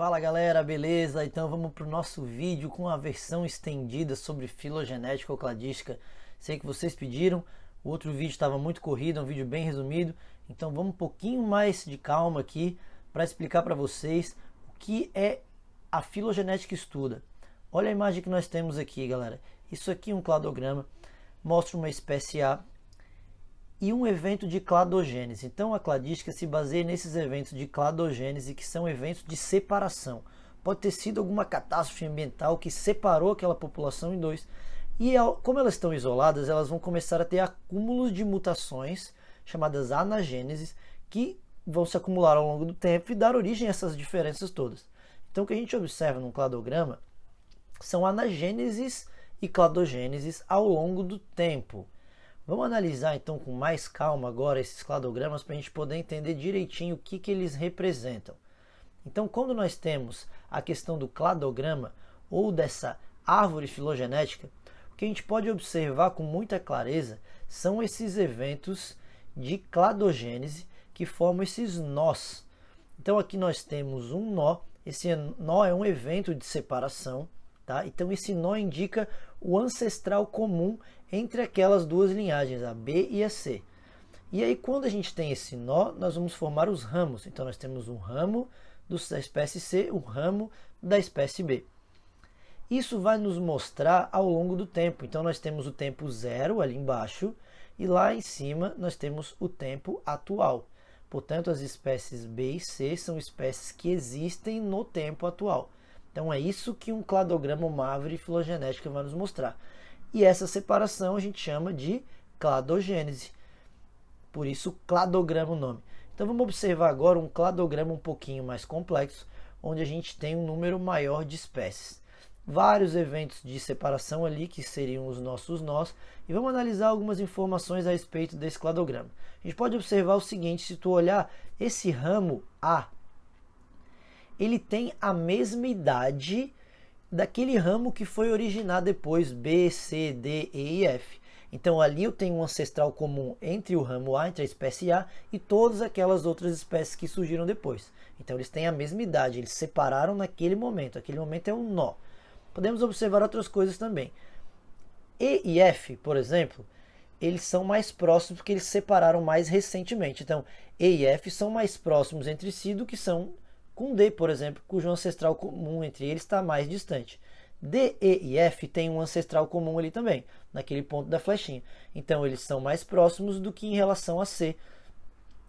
Fala galera, beleza? Então vamos para o nosso vídeo com a versão estendida sobre filogenética ou cladística. Sei que vocês pediram, o outro vídeo estava muito corrido, é um vídeo bem resumido. Então vamos um pouquinho mais de calma aqui para explicar para vocês o que é a filogenética estuda. Olha a imagem que nós temos aqui, galera. Isso aqui é um cladograma, mostra uma espécie A e um evento de cladogênese. Então a cladística se baseia nesses eventos de cladogênese, que são eventos de separação. Pode ter sido alguma catástrofe ambiental que separou aquela população em dois. E como elas estão isoladas, elas vão começar a ter acúmulos de mutações, chamadas anagêneses, que vão se acumular ao longo do tempo e dar origem a essas diferenças todas. Então o que a gente observa num cladograma são anagêneses e cladogêneses ao longo do tempo. Vamos analisar então com mais calma agora esses cladogramas para a gente poder entender direitinho o que eles representam. Então, quando nós temos a questão do cladograma ou dessa árvore filogenética, o que a gente pode observar com muita clareza são esses eventos de cladogênese que formam esses nós. Então aqui nós temos um nó, esse nó é um evento de separação, tá? Então esse nó indica o ancestral comum entre aquelas duas linhagens, a B e a C. E aí quando a gente tem esse nó, nós vamos formar os ramos. Então nós temos um ramo da espécie C, um ramo da espécie B. Isso vai nos mostrar ao longo do tempo. Então nós temos o tempo zero ali embaixo e lá em cima nós temos o tempo atual. Portanto, as espécies B e C são espécies que existem no tempo atual. Então é isso que um cladograma, uma árvore filogenética vai nos mostrar. E essa separação a gente chama de cladogênese. Por isso, cladograma o nome. Então vamos observar agora um cladograma um pouquinho mais complexo, onde a gente tem um número maior de espécies. Vários eventos de separação ali, que seriam os nossos nós, e vamos analisar algumas informações a respeito desse cladograma. A gente pode observar o seguinte: se tu olhar esse ramo A, ele tem a mesma idade daquele ramo que foi originar depois B, C, D, E e F. Então ali eu tenho um ancestral comum entre o ramo A, entre a espécie A, e todas aquelas outras espécies que surgiram depois. Então eles têm a mesma idade, eles se separaram naquele momento. Aquele momento é um nó. Podemos observar outras coisas também. E e F, por exemplo, eles são mais próximos porque eles se separaram mais recentemente. Então E e F são mais próximos entre si do que são com D, por exemplo, cujo ancestral comum entre eles está mais distante. D, E e F têm um ancestral comum ali também, naquele ponto da flechinha. Então eles são mais próximos do que em relação a C,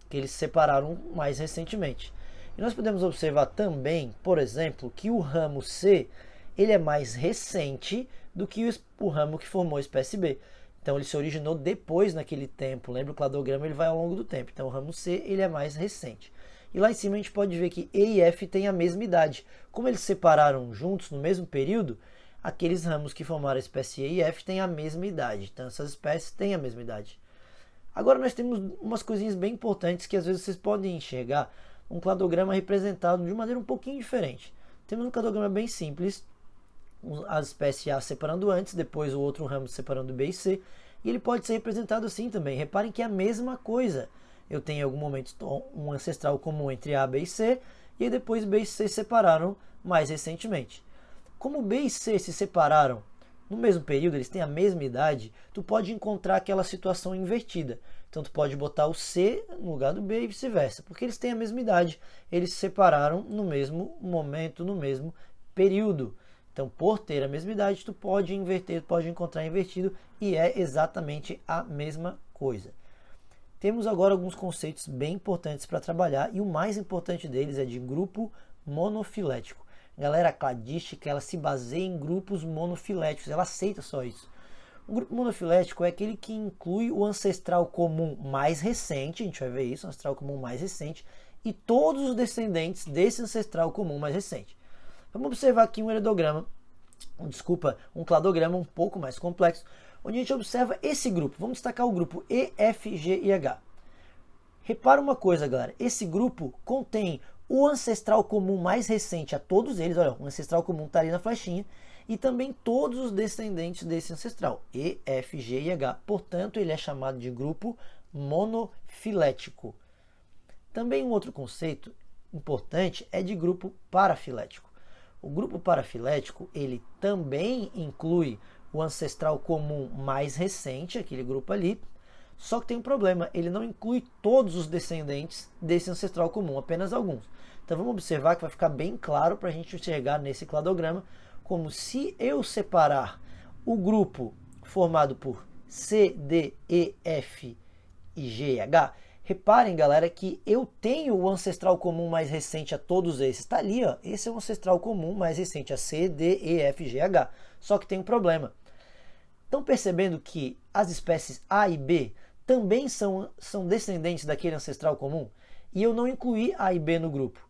que eles se separaram mais recentemente. E nós podemos observar também, por exemplo, que o ramo C ele é mais recente do que o ramo que formou a espécie B. Então ele se originou depois naquele tempo. Lembra, o cladograma ele vai ao longo do tempo. Então o ramo C ele é mais recente. E lá em cima a gente pode ver que E e F têm a mesma idade. Como eles se separaram juntos no mesmo período, aqueles ramos que formaram a espécie E e F têm a mesma idade. Então essas espécies têm a mesma idade. Agora nós temos umas coisinhas bem importantes que às vezes vocês podem enxergar um cladograma representado de maneira um pouquinho diferente. Temos um cladograma bem simples, as espécies A separando antes, depois o outro ramo separando B e C, e ele pode ser representado assim também. Reparem que é a mesma coisa. Eu tenho em algum momento um ancestral comum entre A, B e C, e depois B e C se separaram mais recentemente. Como B e C se separaram no mesmo período, eles têm a mesma idade, tu pode encontrar aquela situação invertida. Então tu pode botar o C no lugar do B e vice-versa, porque eles têm a mesma idade, eles se separaram no mesmo momento, no mesmo período. Então, por ter a mesma idade, tu pode inverter, pode encontrar invertido, e é exatamente a mesma coisa. Temos agora alguns conceitos bem importantes para trabalhar, e o mais importante deles é de grupo monofilético. Galera, a cladística ela se baseia em grupos monofiléticos, ela aceita só isso. O grupo monofilético é aquele que inclui o ancestral comum mais recente, a gente vai ver isso, o ancestral comum mais recente, e todos os descendentes desse ancestral comum mais recente. Vamos observar aqui um cladograma um pouco mais complexo, onde a gente observa esse grupo. Vamos destacar o grupo E, F, G e H. Repara uma coisa, galera. Esse grupo contém o ancestral comum mais recente a todos eles. Olha, o ancestral comum está ali na flechinha. E também todos os descendentes desse ancestral. E, F, G e H. Portanto, ele é chamado de grupo monofilético. Também um outro conceito importante é de grupo parafilético. O grupo parafilético, ele também inclui o ancestral comum mais recente, aquele grupo ali, só que tem um problema, ele não inclui todos os descendentes desse ancestral comum, apenas alguns. Então vamos observar que vai ficar bem claro para a gente enxergar nesse cladograma, como se eu separar o grupo formado por C, D, E, F e G e H, reparem, galera, que eu tenho o ancestral comum mais recente a todos esses. Está ali, ó, esse é o ancestral comum mais recente a C, D, E, F, G, H. Só que tem um problema. Estão percebendo que as espécies A e B também são descendentes daquele ancestral comum? E eu não incluí A e B no grupo.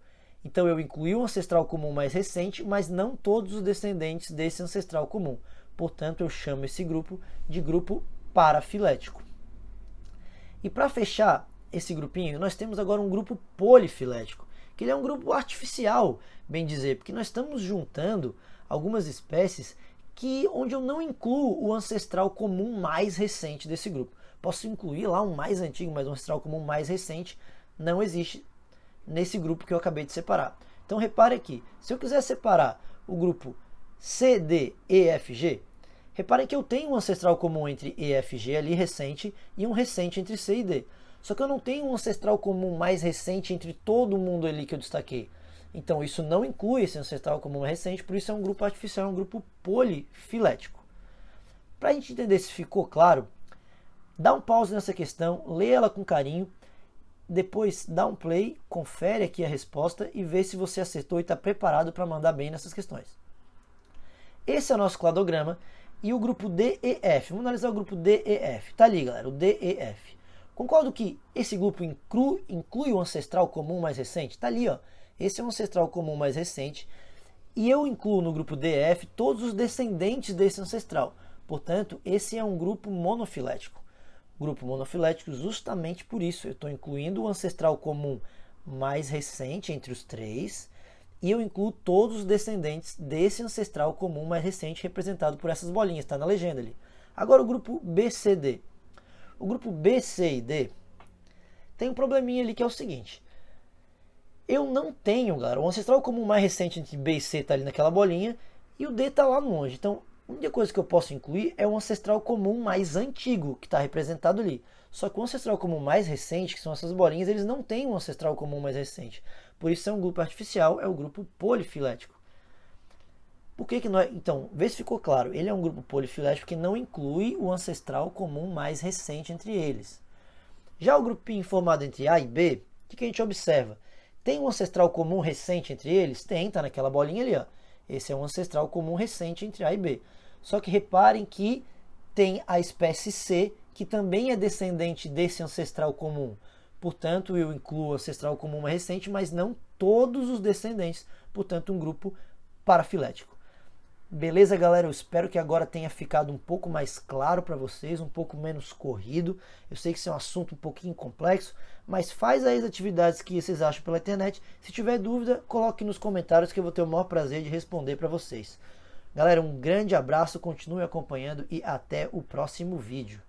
Então eu incluí o ancestral comum mais recente, mas não todos os descendentes desse ancestral comum. Portanto, eu chamo esse grupo de grupo parafilético. E para fechar esse grupinho, nós temos agora um grupo polifilético, que ele é um grupo artificial, bem dizer, porque nós estamos juntando algumas espécies onde eu não incluo o ancestral comum mais recente desse grupo. Posso incluir lá um mais antigo, mas o ancestral comum mais recente não existe nesse grupo que eu acabei de separar. Então repare aqui, se eu quiser separar o grupo C, D, E, F, G, reparem que eu tenho um ancestral comum entre E, F, G ali recente e um recente entre C e D. Só que eu não tenho um ancestral comum mais recente entre todo mundo ali que eu destaquei. Então isso não inclui esse ancestral comum recente, por isso é um grupo artificial, é um grupo polifilético. Para a gente entender se ficou claro, dá um pause nessa questão, lê ela com carinho, depois dá um play, confere aqui a resposta e vê se você acertou e está preparado para mandar bem nessas questões. Esse é o nosso cladograma e o grupo DEF. Vamos analisar o grupo DEF. Tá ali, galera, o DEF. Concordo que esse grupo inclui o ancestral comum mais recente? Tá ali, ó. Esse é o ancestral comum mais recente. E eu incluo no grupo DEF todos os descendentes desse ancestral. Portanto, esse é um grupo monofilético. Grupo monofilético justamente por isso. Eu estou incluindo o ancestral comum mais recente entre os três. E eu incluo todos os descendentes desse ancestral comum mais recente representado por essas bolinhas. Está na legenda ali. Agora o grupo BCD. O grupo B, C e D tem um probleminha ali que é o seguinte. Eu não tenho, galera, o ancestral comum mais recente entre B e C está ali naquela bolinha e o D está lá longe. Então, a única coisa que eu posso incluir é o ancestral comum mais antigo que está representado ali. Só que o ancestral comum mais recente, que são essas bolinhas, eles não têm um ancestral comum mais recente. Por isso é um grupo artificial, é o grupo polifilético. Por que nós... Então, vê se ficou claro. Ele é um grupo polifilético que não inclui o ancestral comum mais recente entre eles. Já o grupinho formado entre A e B, o que a gente observa? Tem um ancestral comum recente entre eles? Tem, tá naquela bolinha ali, ó. Esse é um ancestral comum recente entre A e B. Só que reparem que tem a espécie C, que também é descendente desse ancestral comum. Portanto, eu incluo o ancestral comum mais recente, mas não todos os descendentes. Portanto, um grupo parafilético. Beleza, galera? Eu espero que agora tenha ficado um pouco mais claro para vocês, um pouco menos corrido. Eu sei que isso é um assunto um pouquinho complexo, mas faz aí as atividades que vocês acham pela internet. Se tiver dúvida, coloque nos comentários que eu vou ter o maior prazer de responder para vocês. Galera, um grande abraço, continue acompanhando e até o próximo vídeo.